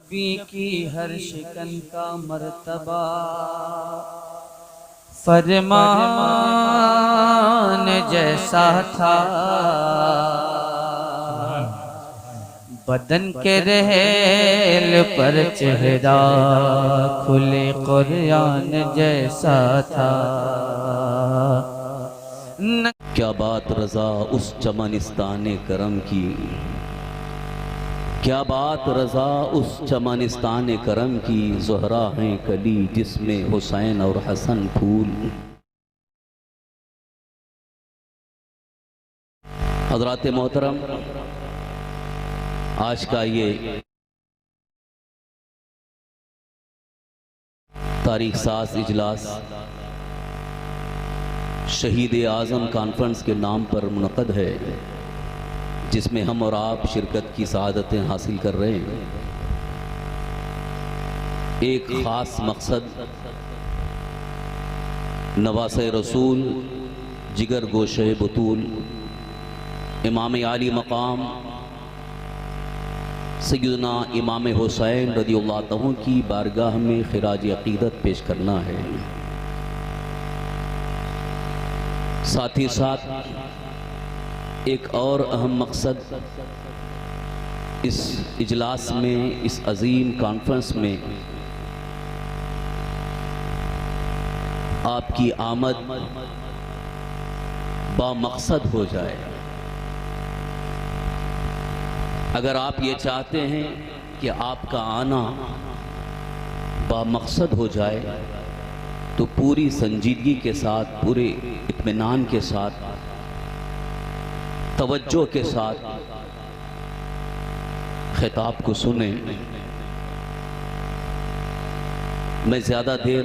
नबी की हर शिकन का मर्तबा फरमान जैसा था। बदन के रहेल पर चेहरा खुले कुरान जैसा था। क्या बात रज़ा उस चमनिस्ताने करम की, क्या बात रज़ा उस चमनिस्ताने करम की। ज़हरा हैं कली जिसमें हुसैन और हसन फूल। हज़रात मोहतरम, आज का ये तारीख साज इजलास शहीद आज़म कॉन्फ्रेंस के नाम पर मुनक़द है, जिसमें हम और आप शिरकत की सआदतें हासिल कर रहे हैं। एक ख़ास मकसद नवासे रसूल जिगर गोशे बतूल इमाम आली मकाम सैयदना इमाम हुसैन रज़ियल्लाहु अन्हु की बारगाह में खिराज अक़ीदत पेश करना है। साथ ही साथ एक और अहम मकसद इस इजलास में, इस अजीम कॉन्फ्रेंस में आपकी आमद बामकसद हो जाए। अगर आप ये चाहते हैं कि आपका आना बामकसद हो जाए तो पूरी संजीदगी के साथ, पूरे इत्मीनान के साथ, तवज्जो के साथ खिताब को सुने। मैं ज़्यादा देर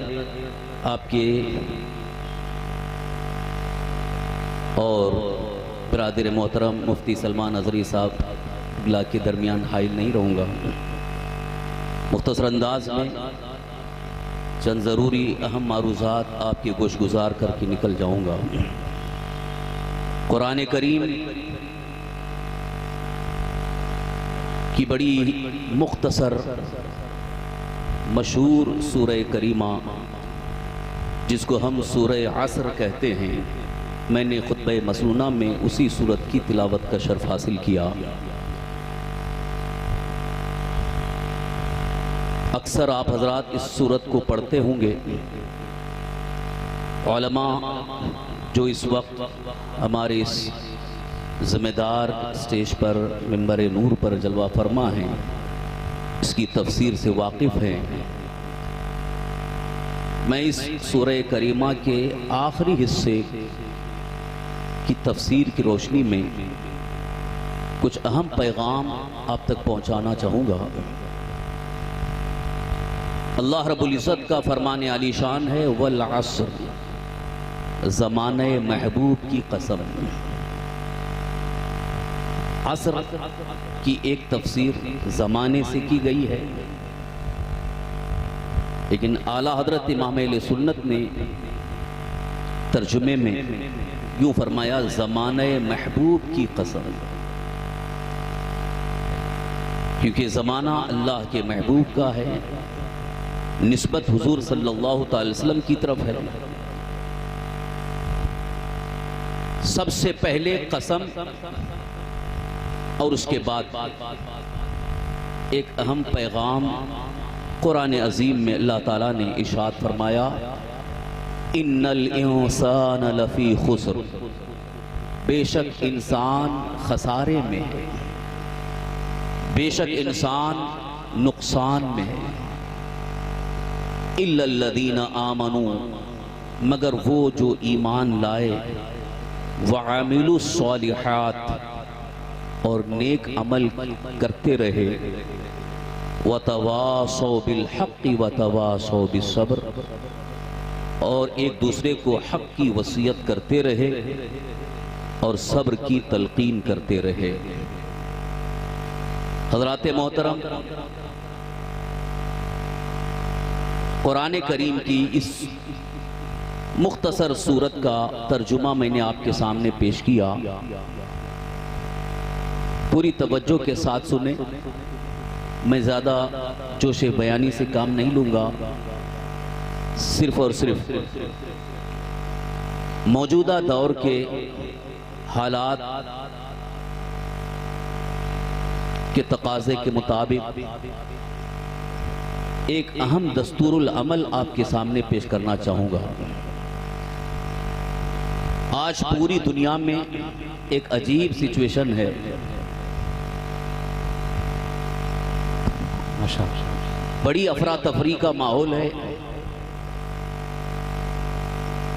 आपके और बिरादर मोहतरम मुफ्ती सलमान अज़हरी साहब के दरमियान हाइल नहीं रहूँगा। मुख्तसर अंदाज में चंद ज़रूरी अहम मारूज़ात आपके गोश गुजार करके निकल जाऊँगा। कुरान करीम की बड़ी मुख्तसर मशहूर सूरह करीमा, जिसको हम सूरह असर कहते हैं, मैंने खुतबे मसनूना में उसी सूरत की तिलावत का शर्फ हासिल किया। अक्सर आप हजरात इस सूरत को पढ़ते होंगे। उलमा जो इस वक्त हमारे इस ज़िम्मेदार स्टेज पर मिंबर नूर पर जलवा फरमा हैं, इसकी तफसीर से वाकिफ़ हैं। मैं इस सूरह करीमा के आखिरी हिस्से की तफसीर की रोशनी में कुछ अहम पैगाम आप तक पहुंचाना चाहूँगा। अल्लाह रब्बुल इज़्ज़त का फरमान आलीशान है, वल अस्र, ज़माने महबूब की कसम। असर की एक तफसीर ज़माने से की गई है, लेकिन आला हज़रत इमाम अहले सुन्नत ने तर्जुमे में यूँ फरमाया, ज़माने महबूब की कसम, क्योंकि ज़माना अल्लाह के महबूब का है, निस्बत हुजूर सल्लल्लाहु अलैहि वसल्लम की तरफ है। सबसे पहले कसम और उसके बाद एक अहम पैगाम कुरान अजीम में अल्लाह ताला ने इरशाद फरमाया, इन्नल इंसान लफी खुस्र, बेशक इंसान खसारे में है, बेशक इंसान नुकसान में है। इल्लल्लज़ीना आमनू, मगर वो जो ईमान लाए, वअमिलुस्सॉलिहात, और नेक अमल करते रहे, वतवासौ बिलहक़्क़ि वतवासौ बिस्सब्र, और एक दूसरे को हक़ की वसीयत करते रहे और सब्र की तलकीन करते रहे। हज़रात मोहतरम, कुरान करीम की इस मुख्तसर सूरत का तर्जुमा मैंने आपके सामने पेश किया। पूरी तवज्जो के साथ सुने। मैं ज़्यादा जोश बयानी से काम नहीं लूँगा, सिर्फ और सिर्फ मौजूदा दौर के हालात के तकाज़े के मुताबिक एक अहम दस्तूरुल अमल आपके सामने पेश करना चाहूँगा। आज पूरी दुनिया में एक अजीब सिचुएशन है। बड़ी अफरा तफरी का माहौल है।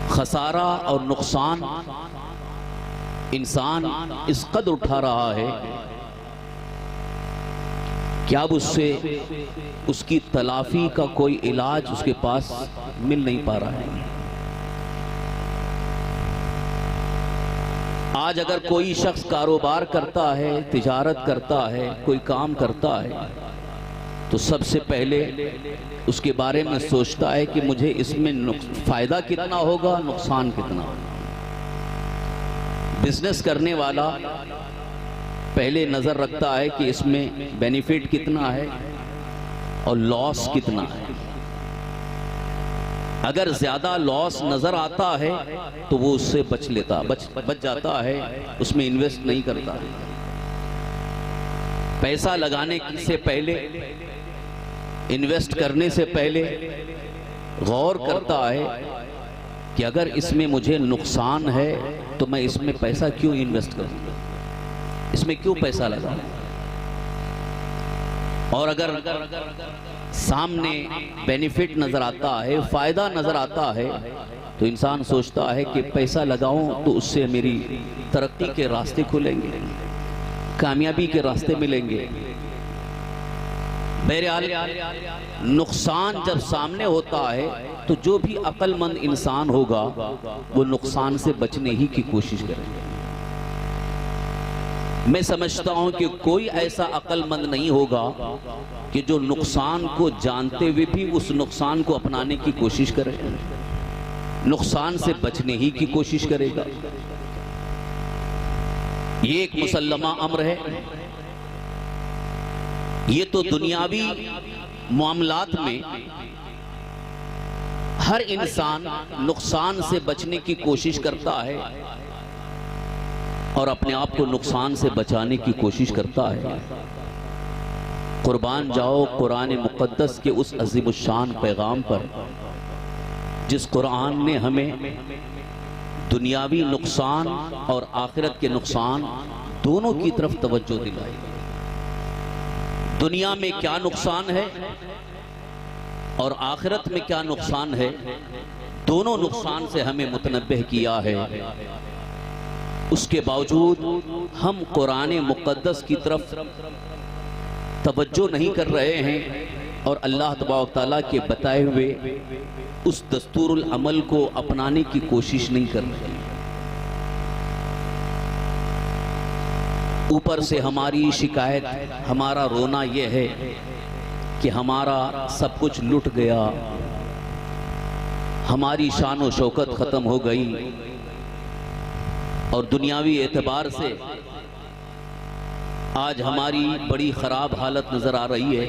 खसारा और नुकसान इंसान इस कदर उठा रहा है कि अब उससे उसकी तलाफी का कोई इलाज उसके पास मिल नहीं पा रहा है। आज अगर कोई शख्स कारोबार करता है, तिजारत करता है, कोई काम करता है, तो सबसे पहले उसके बारे में सोचता है कि मुझे इसमें फायदा कितना होगा, नुकसान कितना। बिजनेस करने वाला पहले नजर रखता है कि इसमें बेनिफिट कितना है और लॉस कितना है। अगर ज्यादा लॉस नजर आता है तो वो उससे बच जाता है, उसमें इन्वेस्ट नहीं करता। पैसा लगाने से पहले, इन्वेस्ट करने से पहले गौर करता है कि अगर इसमें मुझे नुकसान है तो मैं इसमें पैसा क्यों इन्वेस्ट करूं, इसमें क्यों पैसा लगाऊं। और अगर सामने बेनिफिट नजर आता है, फायदा नजर आता है, तो इंसान सोचता है कि पैसा लगाऊं तो उससे मेरी तरक्की के रास्ते खुलेंगे, कामयाबी के रास्ते मिलेंगे। बहरहाल नुकसान जब सामने होता है तो जो भी अक्लमंद इंसान होगा वो नुकसान से बचने ही की कोशिश करेगा। मैं समझता हूं कि कोई ऐसा अक्लमंद नहीं होगा कि जो नुकसान को जानते हुए भी उस नुकसान को अपनाने की कोशिश करे, नुकसान से बचने ही की कोशिश करेगा। ये एक मुसल्लमा अम्र है। ये तो दुनियावी मामलात में हर इंसान नुकसान से बचने की कोशिश करता है और अपने आप को नुकसान से बचाने की कोशिश करता है। कुर्बान जाओ कुरान मुक़द्दस के उस अज़ीमुश्शान पैगाम पर, जिस कुरान ने हमें दुनियावी नुकसान और आखिरत के नुकसान दोनों की तरफ तवज्जो दिलाई। दुनिया में क्या नुकसान है और आखिरत में क्या नुकसान है, दोनों नुकसान से हमें मुतनब्बह किया है। उसके बावजूद हम कुरान मुक़द्दस की तरफ तवज्जो नहीं कर रहे हैं और अल्लाह तबारक तआला के बताए हुए उस दस्तूरुल अमल को अपनाने की कोशिश नहीं कर रहे हैं। ऊपर से हमारी शिकायत, हमारा रोना यह है कि हमारा सब कुछ लुट गया, हमारी शान और शौकत खत्म हो गई और दुनियावी एतबार से आज हमारी बड़ी खराब हालत नजर आ रही है।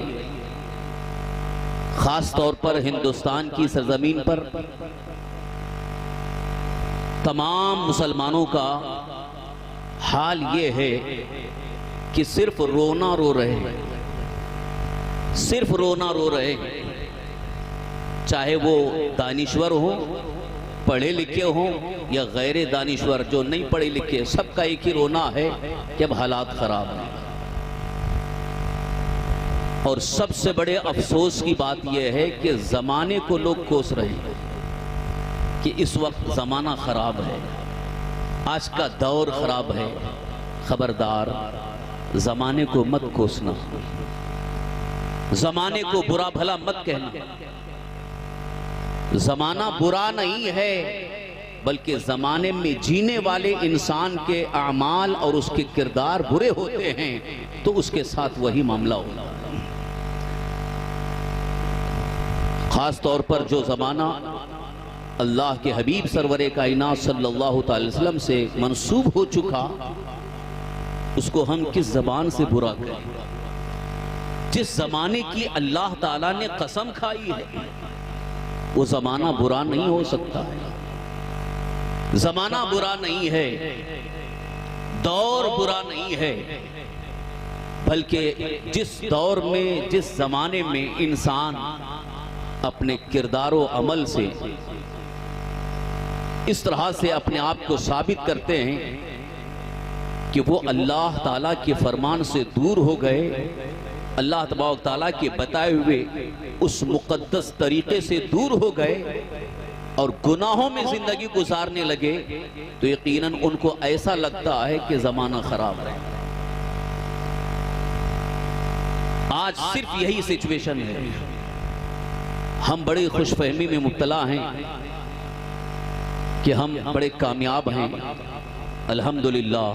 खास तौर पर हिंदुस्तान की सरजमीन पर तमाम मुसलमानों का हाल ये है कि सिर्फ रोना रो रहे हैं, सिर्फ रोना रो रहे हैं। चाहे वो दानिश्वर हो, पढ़े लिखे हो या गैर दानिश्वर जो नहीं पढ़े लिखे, सबका एक ही रोना है कि अब हालात खराब हैं। और सबसे बड़े अफसोस की बात यह है कि जमाने को लोग कोस रहे हैं कि इस वक्त जमाना खराब है, आज का दौर खराब है। खबरदार, जमाने को मत कोसना, जमाने को बुरा भला मत कहना। जमाना बुरा नहीं है, बल्कि जमाने में जीने वाले इंसान के अमाल और उसके किरदार बुरे होते हैं तो उसके साथ वही मामला होगा। खास तौर पर जो जमाना अल्लाह के हबीब सरवरे कायनात सल्लल्लाहु अलैहि वसल्लम से मंसूब हो चुका, उसको हम किस जबान से बुरा करें। जिस जमाने की अल्लाह ताला ने कसम खाई है वो जमाना बुरा नहीं हो सकता है। जमाना बुरा नहीं है, दौर बुरा नहीं है, बल्कि जिस दौर में, जिस जमाने में इंसान अपने किरदारो अमल से इस तरह से अपने आप को साबित करते हैं कि वो अल्लाह ताला के फरमान से दूर हो गए, अल्लाह तबारक ताला के बताए हुए उस मुकद्दस तरीके से दूर हो गए और गुनाहों में जिंदगी गुजारने लगे, तो यकीनन उनको ऐसा लगता है कि जमाना खराब है। आज सिर्फ यही सिचुएशन है। हम बड़ी खुशफहमी में मुब्तला हैं कि हम बड़े कामयाब हैं, अल्हम्दुलिल्लाह।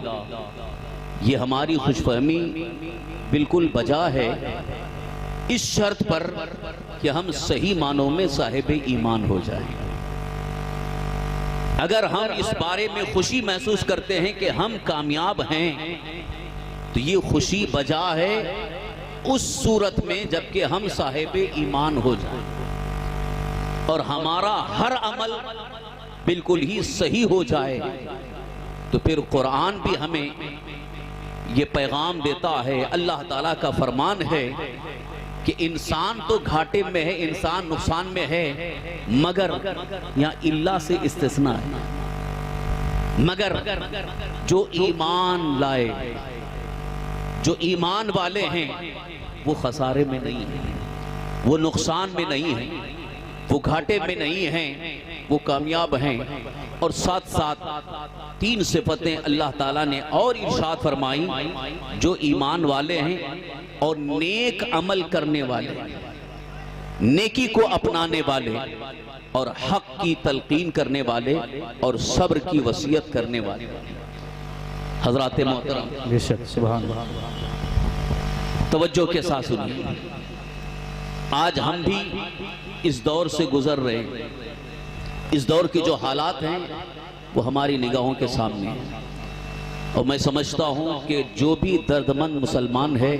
ये हमारी खुशफहमी बिल्कुल बजा है इस शर्त पर कि हम सही मानों में साहिब ईमान हो जाएं। अगर हम इस बारे में खुशी महसूस करते हैं कि हम कामयाब हैं, तो ये खुशी बजा है उस सूरत में जबकि हम साहिब ईमान हो जाएं और हमारा हर अमल बिल्कुल ही सही हो जाए। तो फिर कुरान भी हमें ये पैगाम देता है, अल्लाह ताला का फरमान है कि इंसान तो घाटे में है, इंसान नुकसान में है, मगर यहाँ इल्ला से इस्तिस्ना है, मगर जो ईमान लाए, जो ईमान वाले हैं, वो खसारे में नहीं है, वो नुकसान में नहीं है, वो घाटे में नहीं हैं, वो कामयाब हैं। और साथ साथ 3 सिफतें अल्लाह ताला ने और इरशाद फरमाई, जो ईमान वाले हैं और नेक अमल करने वाले, नेकी को अपनाने वाले और हक की तलकीन करने वाले और सब्र की वसीयत करने वाले। हजरात मोहतरम, बेशक, सुभान अल्लाह, तवज्जो के साथ सुनिए। आज हम भी इस दौर से गुजर रहे हैं। इस दौर के जो हालात हैं वो हमारी निगाहों के सामने हैं और मैं समझता हूं कि जो भी दर्दमंद मुसलमान है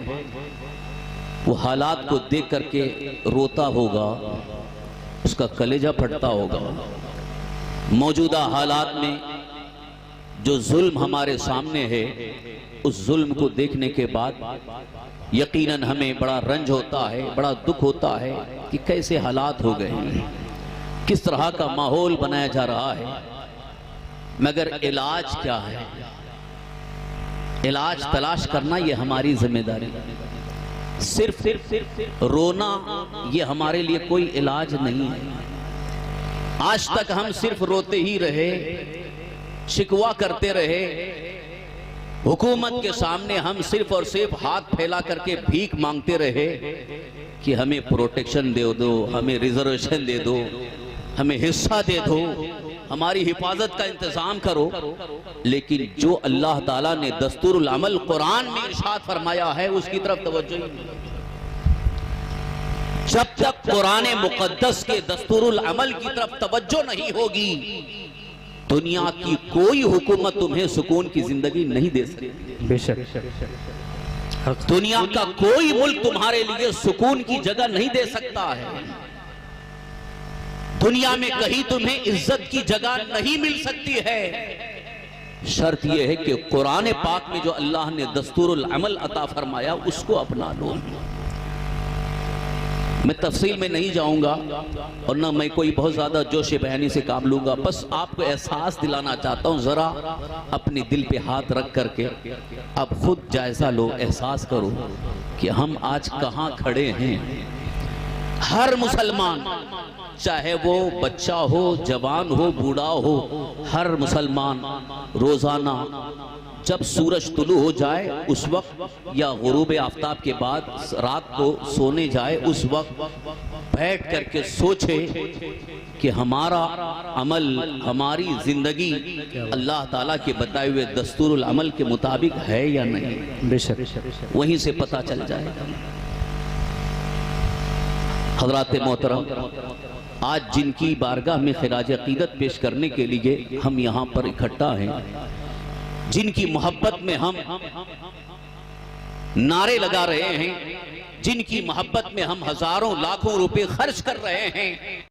वो हालात को देख करके रोता होगा, उसका कलेजा फटता होगा। मौजूदा हालात में जो जुल्म हमारे सामने है, उस जुल्म को देखने के बाद यकीनन हमें बड़ा रंज होता है, बड़ा दुख होता है कि कैसे हालात हो गए हैं, किस तरह का माहौल बनाया जा रहा है। मगर इलाज क्या है? इलाज तलाश करना ये हमारी जिम्मेदारी है। सिर्फ रोना ये हमारे लिए कोई इलाज नहीं है। आज तक हम सिर्फ रोते ही रहे, शिकवा करते रहे, हुकूमत के सामने हम सिर्फ और सिर्फ हाथ फैला करके भीख मांगते रहे कि हमें प्रोटेक्शन दे दो, हमें रिजर्वेशन दे दो, हमें हिस्सा दे दो, हमारी हिफाजत का इंतजाम करो। लेकिन जो अल्लाह ताला ने दस्तूरुल अमल कुरान में इरशाद फरमाया है, उसकी तरफ तवज्जो ही नहीं। जब तक कुरान मुकद्दस के दस्तूरुल अमल की तरफ तवज्जो नहीं होगी, दुनिया की कोई हुकूमत तुम्हें सुकून की जिंदगी नहीं दे सकती। बेशक, दुनिया का कोई मुल्क तुम्हारे लिए सुकून की जगह नहीं दे सकता है। दुनिया में कहीं तुम्हें इज्जत की जगह नहीं मिल सकती है। शर्त यह है कि कुरान पाक में जो अल्लाह ने दस्तूरुल अमल अता फरमाया उसको अपना लो। मैं तफसील में नहीं जाऊंगा और ना मैं कोई बहुत ज्यादा जोश बयानी से काम लूंगा, बस आपको एहसास दिलाना चाहता हूं। जरा अपने दिल पे हाथ रख करके अब खुद जायजा लो, एहसास करो कि हम आज कहां खड़े हैं। हर मुसलमान, चाहे वो बच्चा हो, जवान हो, बूढ़ा हो, हर मुसलमान रोजाना जब सूरज तुलू हो जाए उस वक्त या गुरूब आफ्ताब के बाद रात को सोने जाए उस वक्त बैठ करके सोचे कि हमारा अमल, हमारी जिंदगी अल्लाह ताला के बताए हुए दस्तूरुल अमल के मुताबिक है या नहीं। बेशक, वहीं से पता चल जाएगा। हज़रात मोहतरम, आज जिनकी बारगाह में खिराज अकीदत पेश करने के लिए हम यहाँ पर इकट्ठा हैं, जिनकी मोहब्बत में हम नारे लगा रहे हैं, जिनकी मोहब्बत में हम हजारों लाखों रुपए खर्च कर रहे हैं,